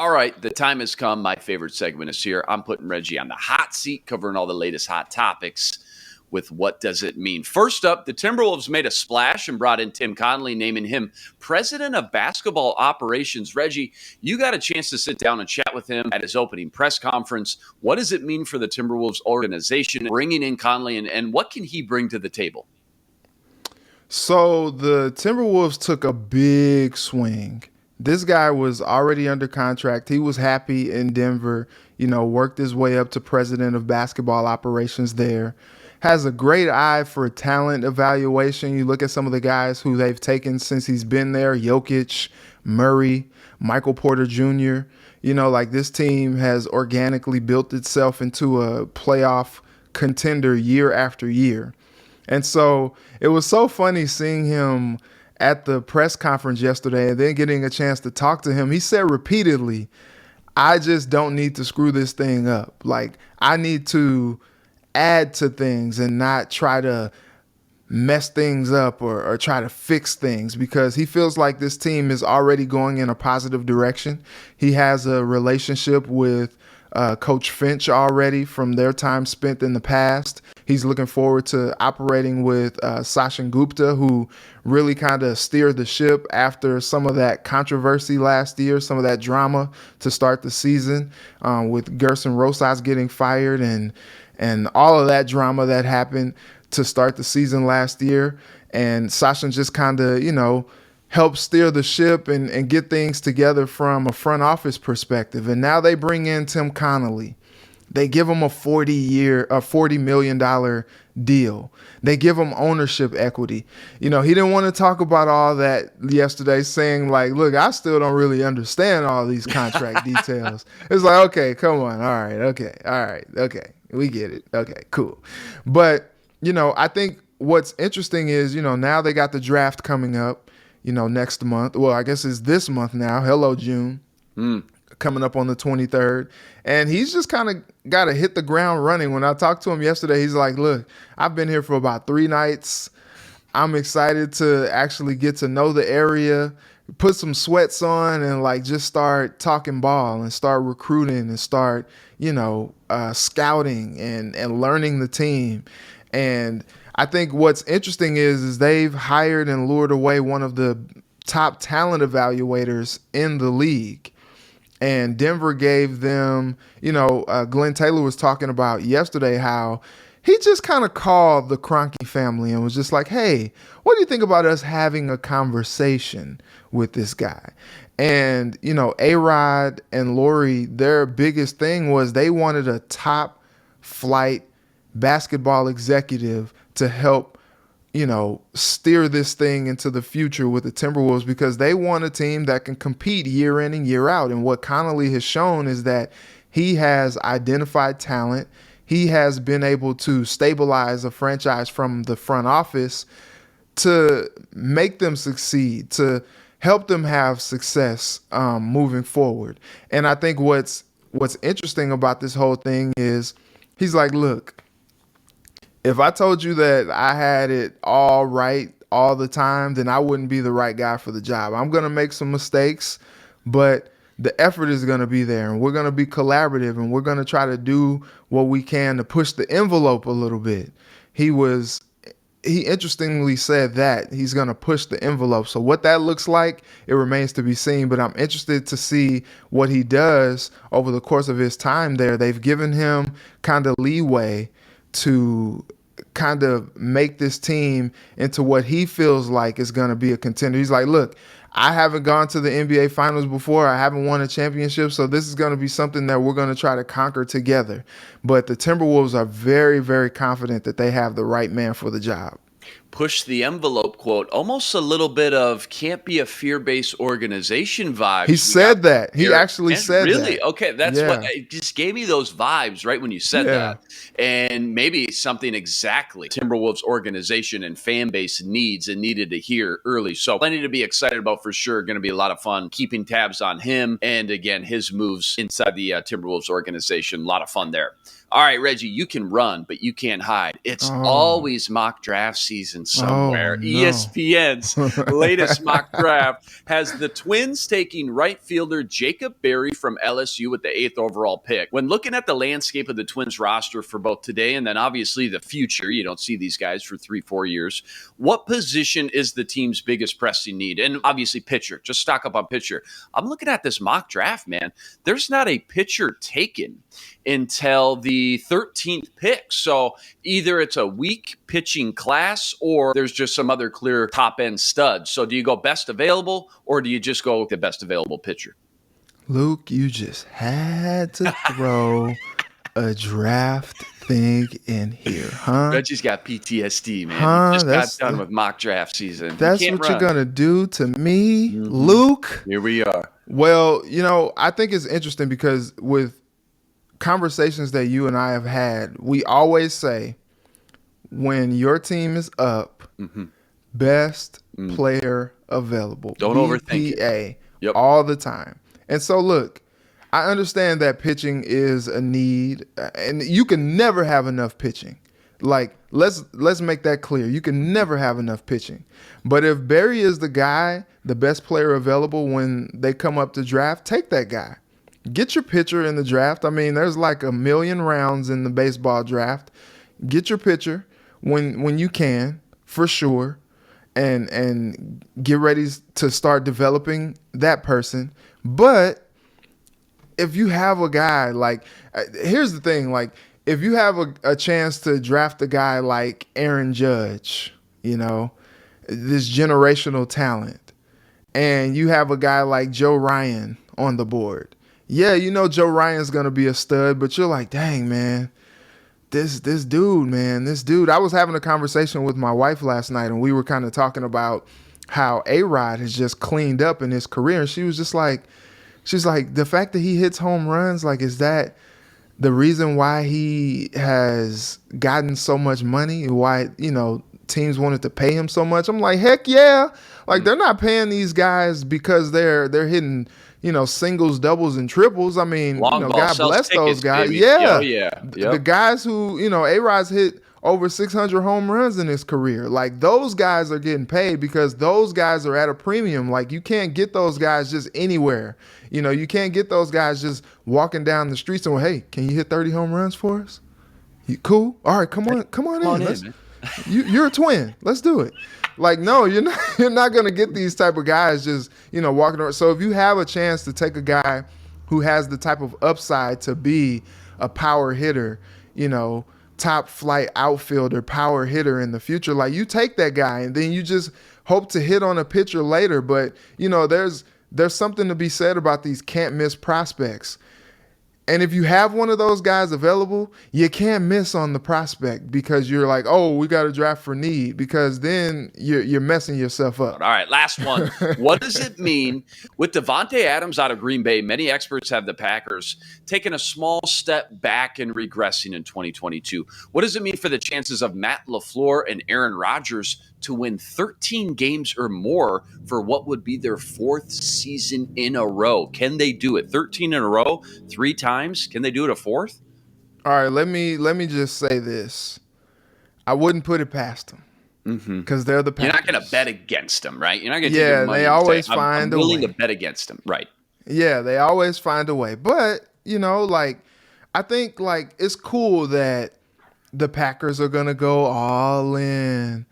All right, the time has come. My favorite segment is here. I'm putting Reggie on the hot seat, covering all the latest hot topics with What Does It Mean? First up, the Timberwolves made a splash and brought in Tim Connelly, naming him president of basketball operations. Reggie, you got a chance to sit down and chat with him at his opening press conference. What does it mean for the Timberwolves organization, bringing in Connelly, and what can he bring to the table? So the Timberwolves took a big swing. This guy was already under contract. He was happy in Denver, worked his way up to president of basketball operations there. Has a great eye for talent evaluation. You look at some of the guys who they've taken since he's been there: Jokic, Murray, Michael Porter Jr. This team has organically built itself into a playoff contender year after year. And so it was so funny seeing him at the press conference yesterday and then getting a chance to talk to him. He said repeatedly, I just don't need to screw this thing up. Like, I need to add to things and not try to mess things up or try to fix things, because he feels like this team is already going in a positive direction. He has a relationship with Coach Finch already from their time spent in the past. He's looking forward to operating with Sachin Gupta, who really kind of steered the ship after some of that controversy last year, some of that drama to start the season, with Gerson Rosas getting fired and all of that drama that happened to start the season last year. And Sachin just kind of, help steer the ship and get things together from a front office perspective. And now they bring in Tim Connelly. They give him a $40 million deal. They give him ownership equity. He didn't want to talk about all that yesterday, saying like, look, I still don't really understand all these contract details. It's like, okay, come on. All right. Okay. We get it. Okay, cool. But, I think what's interesting is, now they got the draft coming up, next month. Well, I guess it's this month now. Hello, June. Coming up on the 23rd. And he's just kind of got to hit the ground running. When I talked to him yesterday, he's like, look, I've been here for about 3 nights. I'm excited to actually get to know the area, put some sweats on, and just start talking ball and start recruiting and start, scouting and learning the team. And I think what's interesting is they've hired and lured away one of the top talent evaluators in the league. And Denver gave them, Glenn Taylor was talking about yesterday how he just kind of called the Kroenke family and was just like, hey, what do you think about us having a conversation with this guy? And, A-Rod and Lori, their biggest thing was they wanted a top flight basketball executive to help, steer this thing into the future with the Timberwolves, because they want a team that can compete year in and year out. And what Connelly has shown is that he has identified talent. He has been able to stabilize a franchise from the front office to make them succeed, to help them have success moving forward. And I think what's interesting about this whole thing is he's like, look, if I told you that I had it all right all the time, then I wouldn't be the right guy for the job. I'm going to make some mistakes, but the effort is going to be there, and we're going to be collaborative, and we're going to try to do what we can to push the envelope a little bit. He interestingly said that he's going to push the envelope. So what that looks like, it remains to be seen, but I'm interested to see what he does over the course of his time there. They've given him kind of leeway to kind of make this team into what he feels like is going to be a contender. He's like, look, I haven't gone to the NBA Finals before. I haven't won a championship, so this is going to be something that we're going to try to conquer together. But the Timberwolves are very, very confident that they have the right man for the job. Push the envelope quote, almost a little bit of can't be a fear-based organization vibe. He said that. He actually said that. Really? Okay, that's what it just gave me those vibes right when you said that. And maybe something exactly Timberwolves organization and fan base needs and needed to hear early. So plenty to be excited about for sure. Going to be a lot of fun keeping tabs on him and, again, his moves inside the Timberwolves organization. A lot of fun there. All right, Reggie, you can run, but you can't hide. It's always mock draft season. Washington Oh somewhere. no. ESPN's latest mock draft has the Twins taking right fielder Jacob Berry from LSU with the 8th overall pick. When looking at the landscape of the Twins roster for both today and then obviously the future, you don't see these guys for 3-4 years. What position is the team's biggest pressing need? And obviously pitcher, just stock up on pitcher. I'm looking at this mock draft, man. There's not a pitcher taken until the 13th pick. So either it's a weak pitching class or there's just some other clear top end studs. So do you go best available or do you just go with the best available pitcher? Luke, you just had to throw a draft thing in here, huh? Reggie's got PTSD, man. Huh? He just got done with mock draft season. That's what you're going to do to me, Luke? Here we are. Well, I think it's interesting because with conversations that you and I have had, we always say when your team is up, best player available. Don't overthink it. Yep. All the time. And so look, I understand that pitching is a need and you can never have enough pitching. Like let's make that clear. You can never have enough pitching. But if Barry is the guy, the best player available when they come up to draft, take that guy. Get your pitcher in the draft. I mean, there's like 1 million rounds in the baseball draft. Get your pitcher when you can, for sure, and get ready to start developing that person. But if you have a guy like, here's the thing, like if you have a chance to draft a guy like Aaron Judge, this generational talent, and you have a guy like Joe Ryan on the board. Yeah, Joe Ryan's going to be a stud, but you're like, dang, man, this dude. I was having a conversation with my wife last night, and we were kind of talking about how A-Rod has just cleaned up in his career. And she was just like, the fact that he hits home runs, like, is that the reason why he has gotten so much money? Why, teams wanted to pay him so much? I'm like, heck yeah. Like, they're not paying these guys because they're hitting singles, doubles, and triples. I mean, God bless those guys. Baby. Yeah. Yep. The guys who, A-Rod's hit over 600 home runs in his career. Like, those guys are getting paid because those guys are at a premium. Like, you can't get those guys just anywhere. You can't get those guys just walking down the streets and, hey, can you hit 30 home runs for us? You cool? All right, come on in. You're a twin. Let's do it. Like, no, you're not going to get these type of guys just, walking around. So if you have a chance to take a guy who has the type of upside to be a power hitter, top flight outfielder, power hitter in the future, like you take that guy and then you just hope to hit on a pitcher later. But, there's something to be said about these can't miss prospects. And if you have one of those guys available, you can't miss on the prospect because you're like, oh, we got to draft for need, because then you're messing yourself up. All right, last one. What does it mean with Devontae Adams out of Green Bay? Many experts have the Packers taking a small step back and regressing in 2022. What does it mean for the chances of Matt LaFleur and Aaron Rodgers to win 13 games or more for what would be their 4th season in a row? Can they do it? 13 in a row, 3 times? Can they do it a 4th? All right, let me just say this. I wouldn't put it past them because they're the Packers. You're not going to bet against them, right? You're not going to take your money. They always find a way. I'm willing to bet against them, right? Yeah, they always find a way. But, I think, it's cool that the Packers are going to go all in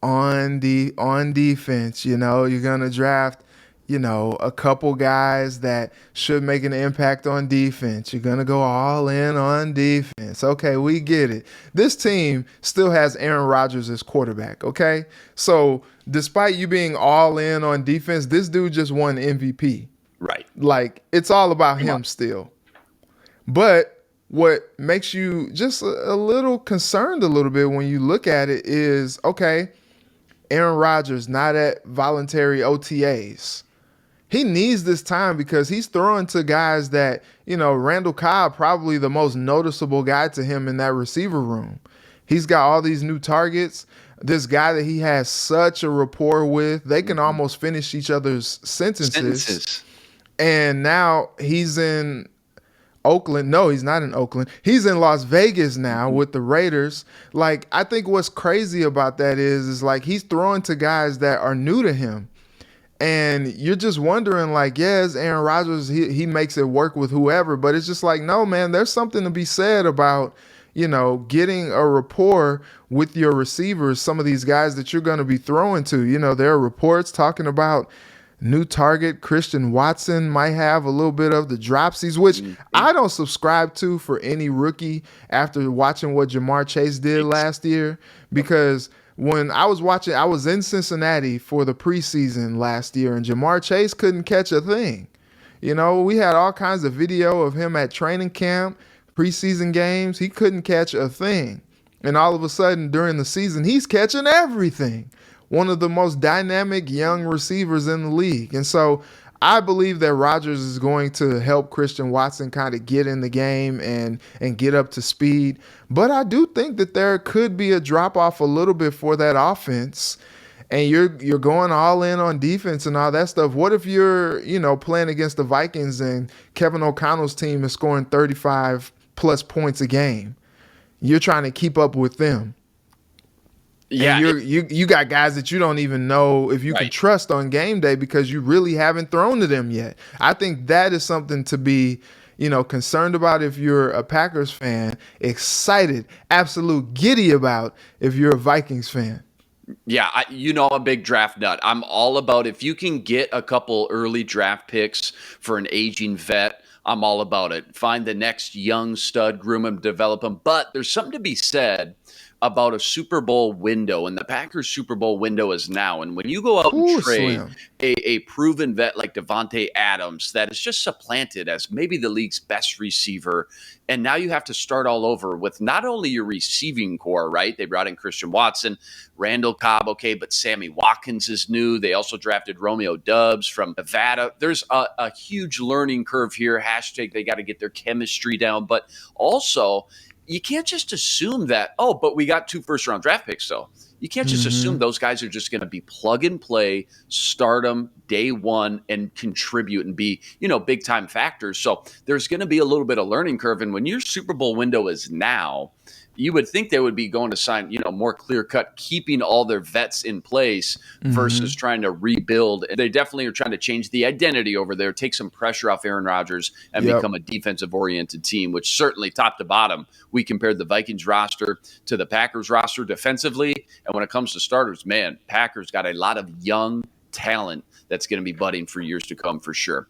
on defense. You're going to draft, a couple guys that should make an impact on defense. You're going to go all in on defense. Okay, we get it. This team still has Aaron Rodgers as quarterback, okay? So despite you being all in on defense, this dude just won MVP. Right. Like, it's all about him still. But what makes you just a little concerned a little bit when you look at it is, okay, Aaron Rodgers not at voluntary OTAs. He needs this time because he's throwing to guys that, Randall Cobb, probably the most noticeable guy to him in that receiver room. He's got all these new targets. This guy that he has such a rapport with, they can almost finish each other's sentences. And now he's in Oakland. No, he's not in Oakland. He's in Las Vegas now with the Raiders. Like, I think what's crazy about that is like he's throwing to guys that are new to him. And you're just wondering, like, yes, Aaron Rodgers, he makes it work with whoever, but it's just like, no, man, there's something to be said about, getting a rapport with your receivers, some of these guys that you're going to be throwing to. There are reports talking about new target Christian Watson might have a little bit of the dropsies, which I don't subscribe to for any rookie after watching what Jamar Chase did last year, because when I was watching, I was in Cincinnati for the preseason last year, and Jamar Chase couldn't catch a thing. We had all kinds of video of him at training camp, preseason games. He couldn't catch a thing. And all of a sudden, during the season, he's catching everything. One of the most dynamic young receivers in the league. And so I believe that Rodgers is going to help Christian Watson kind of get in the game and get up to speed. But I do think that there could be a drop-off a little bit for that offense. And you're going all in on defense and all that stuff. What if you're, playing against the Vikings and Kevin O'Connell's team is scoring 35-plus points a game? You're trying to keep up with them. Yeah, and you got guys that you don't even know if you can trust on game day because you really haven't thrown to them yet. I think that is something to be, concerned about if you're a Packers fan, excited, absolute giddy about if you're a Vikings fan. Yeah, I'm a big draft nut. I'm all about if you can get a couple early draft picks for an aging vet, I'm all about it. Find the next young stud, groom him, develop him. But there's something to be said about a Super Bowl window, and the Packers Super Bowl window is now. And when you go out and trade a proven vet like Devontae Adams that is just supplanted as maybe the league's best receiver, and now you have to start all over with not only your receiving core, right? They brought in Christian Watson, Randall Cobb, okay, but Sammy Watkins is new. They also drafted Romeo Doubs from Nevada. There's a huge learning curve here. Hashtag they got to get their chemistry down, but also you can't just assume that, but we got 2 first-round draft picks, so you can't just assume those guys are just going to be plug and play, start them day one, and contribute and be, big-time factors. So there's going to be a little bit of learning curve, and when your Super Bowl window is now, you would think they would be going to sign, more clear-cut, keeping all their vets in place versus trying to rebuild. They definitely are trying to change the identity over there, take some pressure off Aaron Rodgers, and become a defensive-oriented team, which certainly top to bottom, we compared the Vikings roster to the Packers roster defensively. And when it comes to starters, man, Packers got a lot of young talent that's going to be budding for years to come for sure.